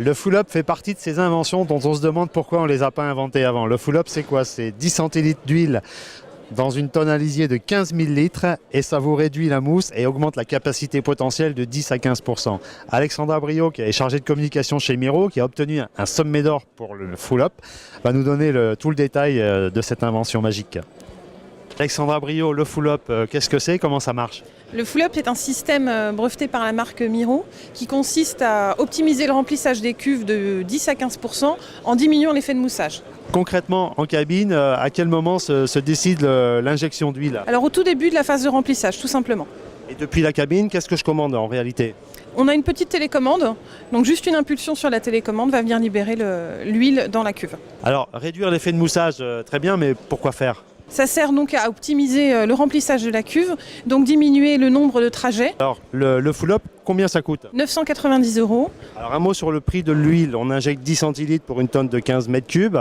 Le full-up fait partie de ces inventions dont on se demande pourquoi on ne les a pas inventées avant. Le full-up, c'est quoi? C'est 10 centilitres d'huile dans une tonne à lisier de 15 000 litres et ça vous réduit la mousse et augmente la capacité potentielle de 10 à 15%. Alexandra Brio, qui est chargée de communication chez Miro, qui a obtenu un sommet d'or pour le full-up, va nous donner tout le détail de cette invention magique. Alexandra Brio, le full-up, qu'est-ce que c'est? Comment ça marche? Le full-up est un système breveté par la marque Miro qui consiste à optimiser le remplissage des cuves de 10 à 15% en diminuant l'effet de moussage. Concrètement, en cabine, à quel moment se décide l'injection d'huile? Alors au tout début de la phase de remplissage, tout simplement. Et depuis la cabine, qu'est-ce que je commande en réalité? On a une petite télécommande, donc juste une impulsion sur la télécommande va venir libérer l'huile dans la cuve. Alors, réduire l'effet de moussage, très bien, mais pourquoi faire? Ça sert donc à optimiser le remplissage de la cuve, donc diminuer le nombre de trajets. Alors, le full-up, combien ça coûte? 990 €. Alors, un mot sur le prix de l'huile. On injecte 10 centilitres pour une tonne de 15 mètres cubes.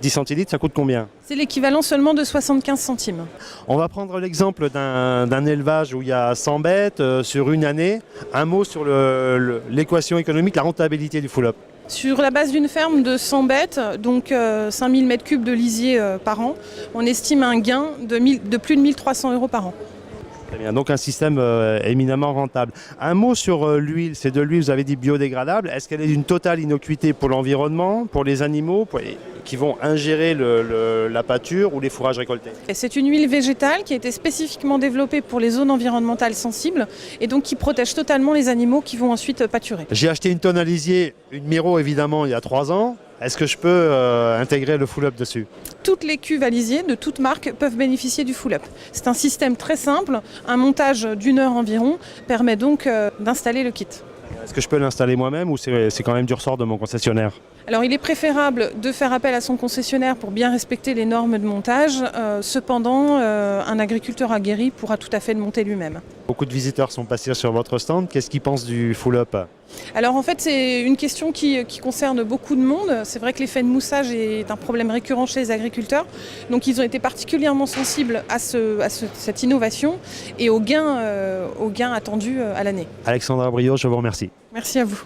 10 centilitres, ça coûte combien? C'est l'équivalent seulement de 75 centimes. On va prendre l'exemple d'un élevage où il y a 100 bêtes sur une année. Un mot sur l'équation économique, la rentabilité du full-up. Sur la base d'une ferme de 100 bêtes, donc 5000 m3 de lisier par an, on estime un gain de plus de 1300 € par an. Très bien, donc un système éminemment rentable. Un mot sur l'huile, c'est de l'huile, vous avez dit biodégradable. Est-ce qu'elle est d'une totale innocuité pour l'environnement, pour les animaux qui vont ingérer la pâture ou les fourrages récoltés? C'est une huile végétale qui a été spécifiquement développée pour les zones environnementales sensibles et donc qui protège totalement les animaux qui vont ensuite pâturer. J'ai acheté une tonne à lisier, une Miro évidemment il y a 3 ans. Est-ce que je peux intégrer le full-up dessus? Toutes les cuves à lisier de toute marque peuvent bénéficier du full-up. C'est un système très simple, un montage d'1 heure environ permet donc d'installer le kit. Est-ce que je peux l'installer moi-même ou c'est quand même du ressort de mon concessionnaire? Alors il est préférable de faire appel à son concessionnaire pour bien respecter les normes de montage. Cependant, un agriculteur aguerri pourra tout à fait le monter lui-même. Beaucoup de visiteurs sont passés sur votre stand. Qu'est-ce qu'ils pensent du full-up? Alors en fait c'est une question qui concerne beaucoup de monde. C'est vrai que l'effet de moussage est un problème récurrent chez les agriculteurs. Donc ils ont été particulièrement sensibles à cette innovation et aux gains attendus à l'année. Alexandra Brio, je vous remercie. Merci à vous.